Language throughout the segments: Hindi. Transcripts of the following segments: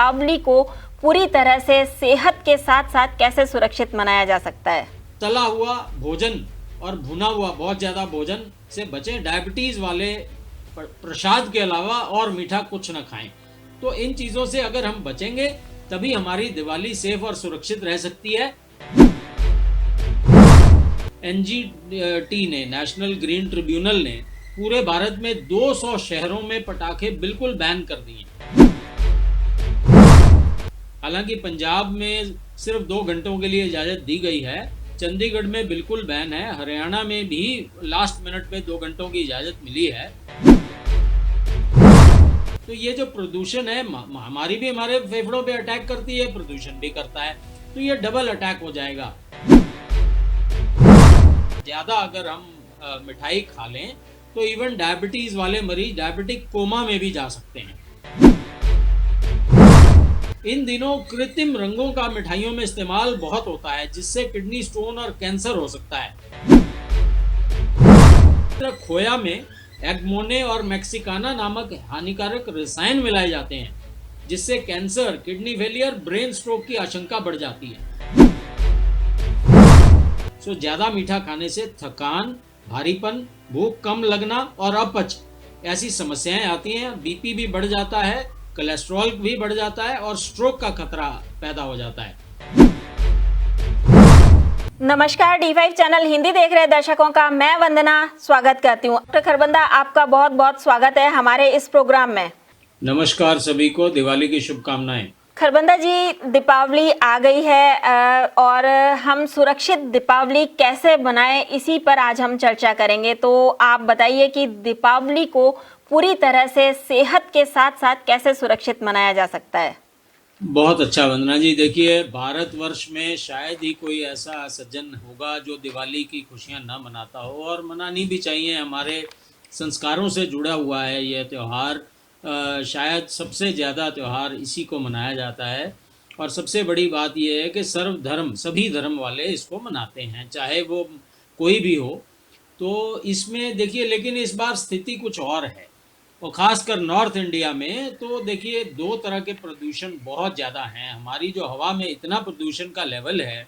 दीपावली को पूरी तरह से सेहत के साथ साथ कैसे सुरक्षित मनाया जा सकता है? तला हुआ भोजन और भुना हुआ बहुत ज़्यादा भोजन से बचें। डायबिटीज़ वाले प्रसाद के अलावा और मीठा कुछ न खाएं। तो इन चीज़ों से अगर हम बचेंगे तभी हमारी दिवाली सेफ और सुरक्षित रह सकती है। एनजीटी ने, नेशनल ग्रीन ट्रिब्यूनल ने पूरे भारत में 200 शहरों में पटाखे बिल्कुल बैन कर दिए। हालांकि पंजाब में सिर्फ 2 घंटों के लिए इजाज़त दी गई है, चंडीगढ़ में बिल्कुल बैन है, हरियाणा में भी लास्ट मिनट में 2 घंटों की इजाज़त मिली है। तो ये जो प्रदूषण है, हमारी भी हमारे फेफड़ों पे अटैक करती है, प्रदूषण भी करता है, तो ये डबल अटैक हो जाएगा। ज़्यादा अगर हम मिठाई खा लें तो इवन डायबिटीज़ वाले मरीज डायबिटिक कोमा में भी जा सकते हैं। इन दिनों कृत्रिम रंगों का मिठाइयों में इस्तेमाल बहुत होता है, जिससे किडनी स्टोन और कैंसर हो सकता है। खोया में एगमोने और मैक्सिकाना नामक हानिकारक रसायन मिलाए जाते हैं, जिससे cancer, kidney failure, brain stroke की आशंका बढ़ जाती है। सो ज़्यादा मीठा खाने से थकान, भारीपन, भूख कम लगना और अपच ऐसी समस्याएं आती हैं। बीपी भी बढ़ जाता है, कोलेस्ट्रॉल भी बढ़ जाता है और स्ट्रोक का खतरा पैदा हो जाता है। नमस्कार, D5 चैनल हिंदी देख रहे दर्शकों का मैं वंदना स्वागत करती हूँ। डॉक्टर खरबंदा, आपका बहुत बहुत स्वागत है हमारे इस प्रोग्राम में। नमस्कार सभी को, दिवाली की शुभकामनाएं। खरबंदा जी, दीपावली आ गई है और हम सुरक्षित दीपावली कैसे बनाएं, इसी पर आज हम चर्चा करेंगे। तो आप बताइए कि दीपावली को पूरी तरह से सेहत के साथ साथ कैसे सुरक्षित मनाया जा सकता है? बहुत अच्छा वंदना जी। देखिए, भारतवर्ष में शायद ही कोई ऐसा सज्जन होगा जो दिवाली की खुशियां ना मनाता हो, और मनानी भी चाहिए। हमारे संस्कारों से जुड़ा हुआ है यह त्यौहार। शायद सबसे ज़्यादा त्यौहार इसी को मनाया जाता है, और सबसे बड़ी बात यह है कि सर्वधर्म, सभी धर्म वाले इसको मनाते हैं, चाहे वो कोई भी हो। तो इसमें देखिए, लेकिन इस बार स्थिति कुछ और है, और ख़ासकर नॉर्थ इंडिया में तो देखिए 2 तरह के प्रदूषण बहुत ज़्यादा हैं। हमारी जो हवा में इतना प्रदूषण का लेवल है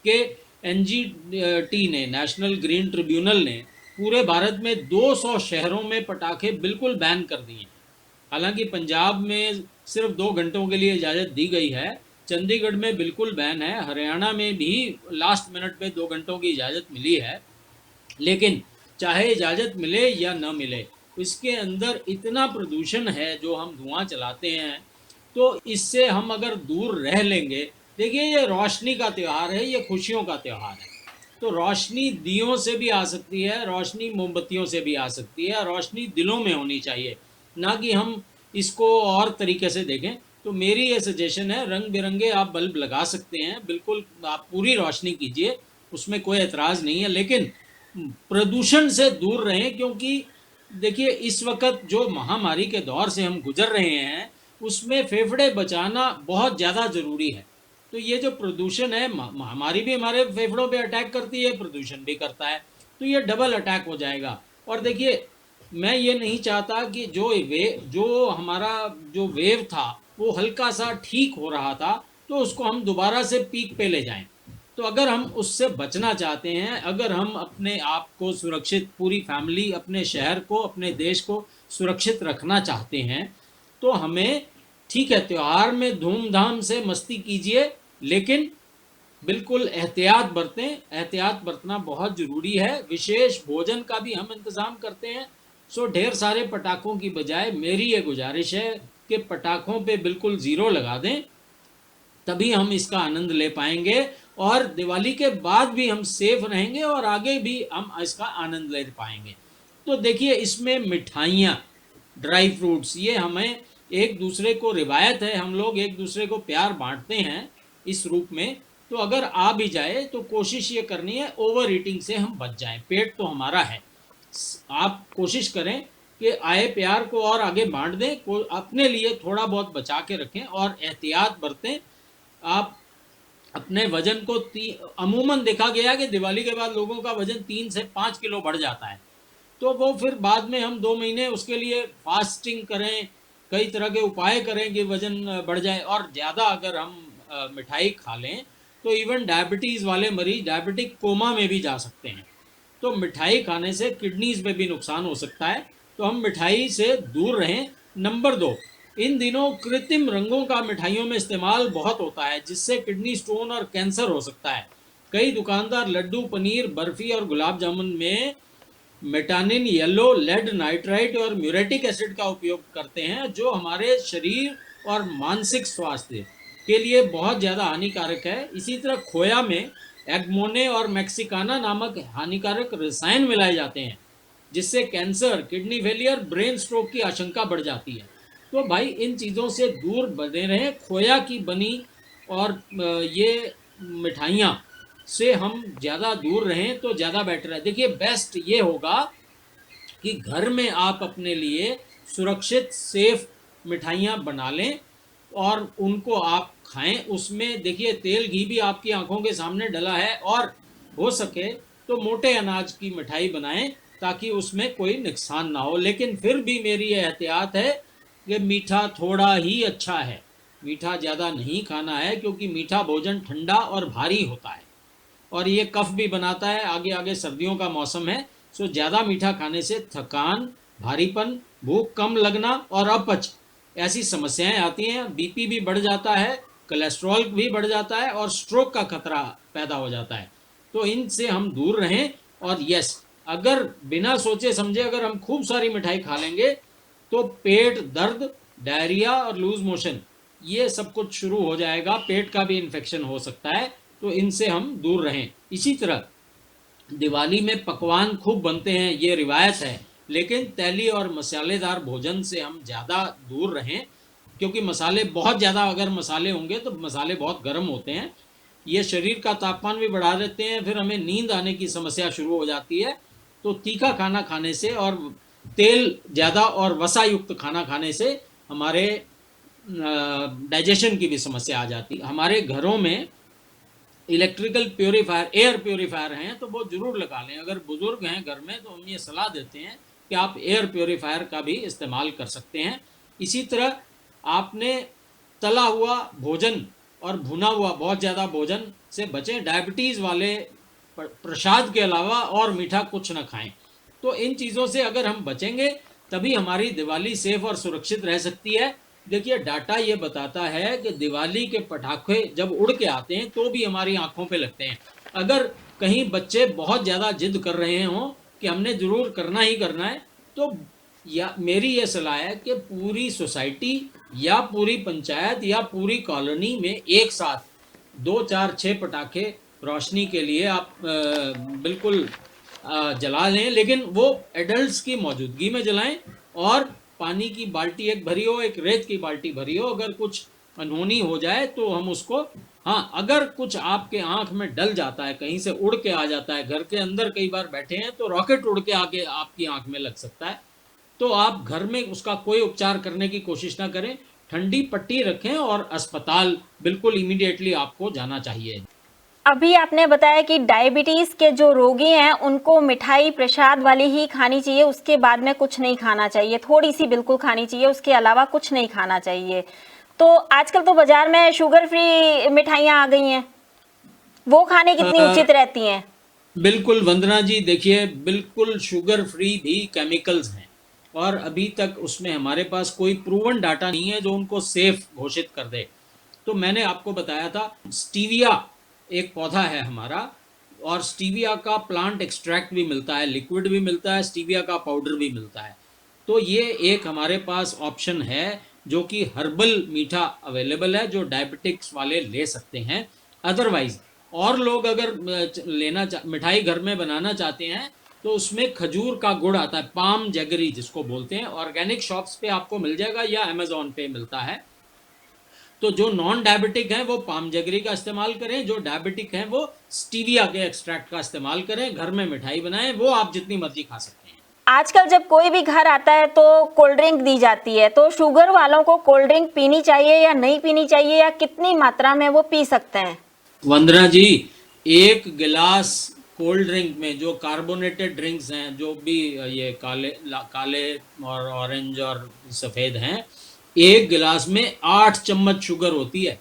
कि एनजीटी ने, नेशनल ग्रीन ट्रिब्यूनल ने पूरे भारत में 200 शहरों में पटाखे बिल्कुल बैन कर दिए। हालांकि पंजाब में सिर्फ 2 घंटों के लिए इजाज़त दी गई है, चंडीगढ़ में बिल्कुल बैन है, हरियाणा में भी लास्ट मिनट में 2 घंटों की इजाज़त मिली है। लेकिन चाहे इजाज़त मिले या न मिले, इसके अंदर इतना प्रदूषण है जो हम धुआं चलाते हैं, तो इससे हम अगर दूर रह लेंगे। देखिए, ये रोशनी का त्यौहार है, ये खुशियों का त्यौहार है। तो रोशनी दियों से भी आ सकती है, रोशनी मोमबत्तियों से भी आ सकती है, रोशनी दिलों में होनी चाहिए, ना कि हम इसको और तरीके से देखें। तो मेरी ये सजेशन है, रंग बिरंगे आप बल्ब लगा सकते हैं, बिल्कुल आप पूरी रोशनी कीजिए, उसमें कोई एतराज़ नहीं है, लेकिन प्रदूषण से दूर रहें। क्योंकि देखिए, इस वक्त जो महामारी के दौर से हम गुजर रहे हैं, उसमें फेफड़े बचाना बहुत ज़्यादा ज़रूरी है। तो ये जो प्रदूषण है, महामारी भी हमारे फेफड़ों पे अटैक करती है, प्रदूषण भी करता है, तो ये डबल अटैक हो जाएगा। और देखिए, मैं ये नहीं चाहता कि जो हमारा जो वेव था वो हल्का सा ठीक हो रहा था, तो उसको हम दोबारा से पीक पे ले जाएं। तो अगर हम उससे बचना चाहते हैं, अगर हम अपने आप को सुरक्षित, पूरी फैमिली, अपने शहर को, अपने देश को सुरक्षित रखना चाहते हैं, तो हमें, ठीक है, त्यौहार में धूमधाम से मस्ती कीजिए, लेकिन बिल्कुल एहतियात बरतें। एहतियात बरतना बहुत ज़रूरी है। विशेष भोजन का भी हम इंतज़ाम करते हैं। सो ढेर सारे पटाखों की बजाय मेरी ये गुजारिश है कि पटाखों पे बिल्कुल ज़ीरो लगा दें, तभी हम इसका आनंद ले पाएंगे, और दिवाली के बाद भी हम सेफ रहेंगे और आगे भी हम इसका आनंद ले पाएंगे। तो देखिए, इसमें मिठाइयाँ, ड्राई फ्रूट्स, ये हमें एक दूसरे को, रिवायत है, हम लोग एक दूसरे को प्यार बांटते हैं इस रूप में। तो अगर आ भी जाए तो कोशिश ये करनी है ओवर ईटिंग से हम बच जाएं। पेट तो हमारा है, आप कोशिश करें कि आए प्यार को और आगे बांट दें, को अपने लिए थोड़ा बहुत बचा के रखें और एहतियात बरतें। आप अपने वजन को, अमूमन देखा गया कि दिवाली के बाद लोगों का वजन 3 से 5 किलो बढ़ जाता है, तो वो फिर बाद में हम 2 महीने उसके लिए फास्टिंग करें, कई तरह के उपाय करें कि वजन बढ़ जाए। और ज़्यादा अगर हम मिठाई खा लें तो इवन डायबिटीज़ वाले मरीज डायबिटिक कोमा में भी जा सकते हैं। तो मिठाई खाने से किडनीज में भी नुकसान हो सकता है, तो हम मिठाई से दूर रहें। नंबर 2, इन दिनों कृत्रिम रंगों का मिठाइयों में इस्तेमाल बहुत होता है, जिससे किडनी स्टोन और कैंसर हो सकता है। कई दुकानदार लड्डू, पनीर, बर्फी और गुलाब जामुन में मेटानिन, येलो, लेड नाइट्राइट और म्यूरेटिक एसिड का उपयोग करते हैं, जो हमारे शरीर और मानसिक स्वास्थ्य के लिए बहुत ज़्यादा हानिकारक है। इसी तरह खोया में एगमोने और मैक्सिकाना नामक हानिकारक रसायन मिलाए जाते हैं, जिससे cancer, kidney failure, brain stroke की आशंका बढ़ जाती है। तो भाई इन चीज़ों से दूर बने रहें। खोया की बनी और ये मिठाइयाँ से हम ज़्यादा दूर रहें तो ज़्यादा बेटर है। देखिए, बेस्ट ये होगा कि घर में आप अपने लिए सुरक्षित सेफ मिठाइयाँ बना लें और उनको आप खाएं। उसमें देखिए, तेल घी भी आपकी आंखों के सामने डला है, और हो सके तो मोटे अनाज की मिठाई बनाएं ताकि उसमें कोई नुकसान ना हो। लेकिन फिर भी मेरी ये एहतियात है कि मीठा थोड़ा ही अच्छा है, मीठा ज़्यादा नहीं खाना है, क्योंकि मीठा भोजन ठंडा और भारी होता है और ये कफ भी बनाता है। आगे आगे सर्दियों का मौसम है, सो ज़्यादा मीठा खाने से थकान, भारीपन, भूख कम लगना और अपच ऐसी समस्याएं आती हैं। बीपी भी बढ़ जाता है, कोलेस्ट्रॉल भी बढ़ जाता है और स्ट्रोक का खतरा पैदा हो जाता है। तो इनसे हम दूर रहें। और यस, अगर बिना सोचे समझे अगर हम खूब सारी मिठाई खा लेंगे तो पेट दर्द, डायरिया और लूज मोशन ये सब कुछ शुरू हो जाएगा। पेट का भी इन्फेक्शन हो सकता है, तो इनसे हम दूर रहें। इसी तरह दिवाली में पकवान खूब बनते हैं, ये रिवायत है, लेकिन तैली और मसालेदार भोजन से हम ज़्यादा दूर रहें, क्योंकि मसाले बहुत ज़्यादा अगर मसाले होंगे तो मसाले बहुत गर्म होते हैं, ये शरीर का तापमान भी बढ़ा देते हैं, फिर हमें नींद आने की समस्या शुरू हो जाती है। तो तीखा खाना खाने से और तेल ज़्यादा और वसा युक्त खाना खाने से हमारे डाइजेशन की भी समस्या आ जाती है। हमारे घरों में इलेक्ट्रिकल प्योरीफायर, एयर प्योरीफायर हैं तो वो ज़रूर लगा लें। अगर बुज़ुर्ग हैं घर में तो हम ये सलाह देते हैं कि आप एयर प्योरीफायर का भी इस्तेमाल कर सकते हैं। इसी तरह आपने तला हुआ भोजन और भुना हुआ बहुत ज़्यादा भोजन से बचें। डायबिटीज़ वाले प्रसाद के अलावा और मीठा कुछ ना खाएं। तो इन चीज़ों से अगर हम बचेंगे तभी हमारी दिवाली सेफ और सुरक्षित रह सकती है। देखिए, डाटा ये बताता है कि दिवाली के पटाखे जब उड़ के आते हैं तो भी हमारी आंखों पे लगते हैं। अगर कहीं बच्चे बहुत ज़्यादा जिद कर रहे हों कि हमने ज़रूर करना ही करना है, तो या मेरी ये सलाह है कि पूरी सोसाइटी या पूरी पंचायत या पूरी कॉलोनी में एक साथ 2, 4, 6 पटाखे रोशनी के लिए आप बिल्कुल जला लें, लेकिन वो एडल्ट्स की मौजूदगी में जलाएं। और पानी की बाल्टी एक भरी हो, एक रेत की बाल्टी भरी हो। अगर कुछ अनहोनी हो जाए तो हम उसको, हाँ, अगर कुछ आपके आंख में डल जाता है, कहीं से उड़ के आ जाता है, घर के अंदर कई बार बैठे हैं तो रॉकेट उड़ के आके आपकी आंख में लग सकता है, तो आप घर में उसका कोई उपचार करने की कोशिश ना करें, ठंडी पट्टी रखें और अस्पताल बिल्कुल इमीडिएटली आपको जाना चाहिए। अभी आपने बताया कि डायबिटीज के जो रोगी हैं उनको मिठाई प्रसाद वाली ही खानी चाहिए, उसके बाद में कुछ नहीं खाना चाहिए, थोड़ी सी बिल्कुल खानी चाहिए, उसके अलावा कुछ नहीं खाना चाहिए। तो आजकल तो बाजार में शुगर फ्री मिठाइयाँ आ गई हैं, वो खाने कितनी उचित रहती हैं? बिल्कुल वंदना जी, देखिए, बिल्कुल शुगर फ्री भी केमिकल्स हैं और अभी तक उसमें हमारे पास कोई प्रूवन डाटा नहीं है जो उनको सेफ घोषित कर दे। तो मैंने आपको बताया था, स्टीविया एक पौधा है हमारा, और स्टीविया का प्लांट एक्सट्रैक्ट भी मिलता है, लिक्विड भी मिलता है, स्टीविया का पाउडर भी मिलता है। तो ये एक हमारे पास ऑप्शन है जो कि हर्बल मीठा अवेलेबल है, जो डायबिटिक्स वाले ले सकते हैं। अदरवाइज और लोग अगर मिठाई घर में बनाना चाहते हैं तो उसमें खजूर का गुड़ आता है, पाम जैगरी जिसको बोलते हैं, ऑर्गेनिक शॉप्स पे आपको मिल जाएगा या अमेजोन पे मिलता है। तो जो नॉन डायबिटिक हैं वो पाम जैगरी का इस्तेमाल करें, जो डायबिटिक हैं वो स्टीविया के एक्सट्रैक्ट का इस्तेमाल करें। घर में मिठाई बनाएं, वो आप जितनी मर्जी खा सकते हैं। आजकल जब कोई भी घर आता है तो कोल्ड ड्रिंक दी जाती है, तो शुगर वालों को कोल्ड ड्रिंक पीनी चाहिए या नहीं पीनी चाहिए, या कितनी मात्रा में वो पी सकते हैं? वंदना जी, एक गिलास कोल्ड ड्रिंक में, जो कार्बोनेटेड ड्रिंक्स हैं, जो भी ये काले और ऑरेंज और सफ़ेद हैं, एक गिलास में 8 चम्मच शुगर होती है।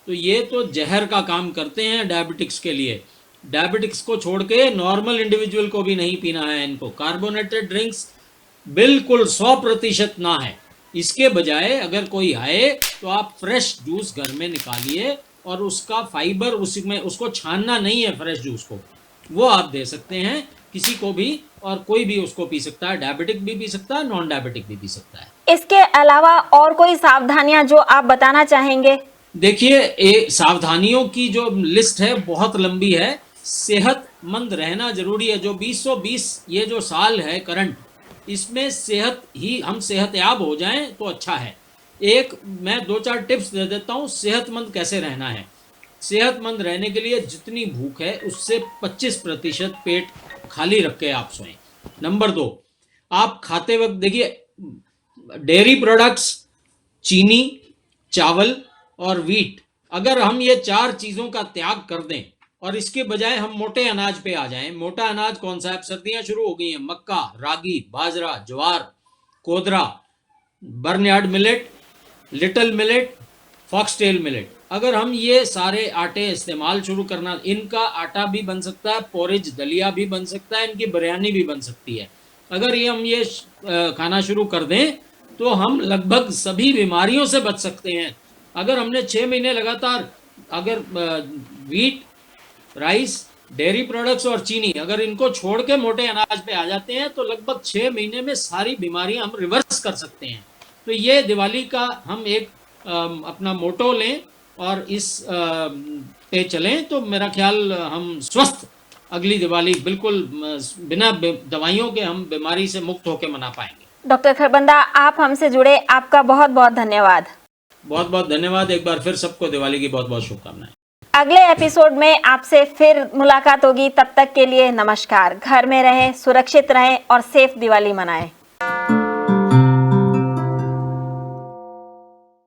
तो ये तो जहर का काम करते हैं डायबिटिक्स के लिए। डायबिटिक्स को छोड़ के नॉर्मल इंडिविजुअल को भी नहीं पीना है इनको। कार्बोनेटेड ड्रिंक्स बिल्कुल 100% ना है। इसके बजाय अगर कोई आए तो आप फ्रेश जूस घर में निकालिए और उसका फाइबर उसमें, उसको छानना नहीं है फ्रेश जूस को, वो आप दे सकते हैं किसी को भी, और कोई भी उसको पी सकता है। डायबिटिक भी पी सकता है, नॉन डायबिटिक भी पी सकता है। इसके अलावा और कोई सावधानियां जो आप बताना चाहेंगे? देखिए, सावधानियों की जो लिस्ट है बहुत लंबी है। सेहतमंद रहना जरूरी है। जो 2020 ये जो साल है करंट, इसमें हम सेहतयाब हो जाएं तो अच्छा है। मैं 2-4 टिप्स दे देता हूँ सेहतमंद कैसे रहना है। सेहतमंद रहने के लिए जितनी भूख है उससे 25% पेट खाली रख के आप सोएं। नंबर 2, आप खाते वक्त देखिए, डेयरी प्रोडक्ट्स, चीनी, चावल और व्हीट, अगर हम ये 4 चीजों का त्याग कर दें और इसके बजाय हम मोटे अनाज पे आ जाएं। मोटा अनाज कौन सा है? अब सर्दियां शुरू हो गई हैं। मक्का, रागी, बाजरा, ज्वार, कोदरा, barnyard millet, little millet, foxtail millet, अगर हम ये सारे आटे इस्तेमाल शुरू करना, इनका आटा भी बन सकता है, पोरिज दलिया भी बन सकता है, इनकी बिरयानी भी बन सकती है। अगर हम ये खाना शुरू कर दें तो हम लगभग सभी बीमारियों से बच सकते हैं। अगर हमने 6 महीने लगातार अगर व्हीट, राइस, डेयरी प्रोडक्ट्स और चीनी, अगर इनको छोड़ के मोटे अनाज पे आ जाते हैं तो लगभग 6 महीने में सारी बीमारियां हम रिवर्स कर सकते हैं। तो ये दिवाली का हम एक अपना मोटो लें और इस पे चलें तो मेरा ख्याल हम स्वस्थ अगली दिवाली बिल्कुल बिना दवाइयों के हम बीमारी से मुक्त होकर मना पाएंगे। डॉक्टर खरबंदा, आप हमसे जुड़े, आपका बहुत बहुत धन्यवाद। बहुत बहुत धन्यवाद। एक बार फिर सबको दिवाली की बहुत बहुत शुभकामनाएं। अगले एपिसोड में आपसे फिर मुलाकात होगी। तब तक के लिए नमस्कार। घर में रहें, सुरक्षित रहें और सेफ दिवाली मनाएं।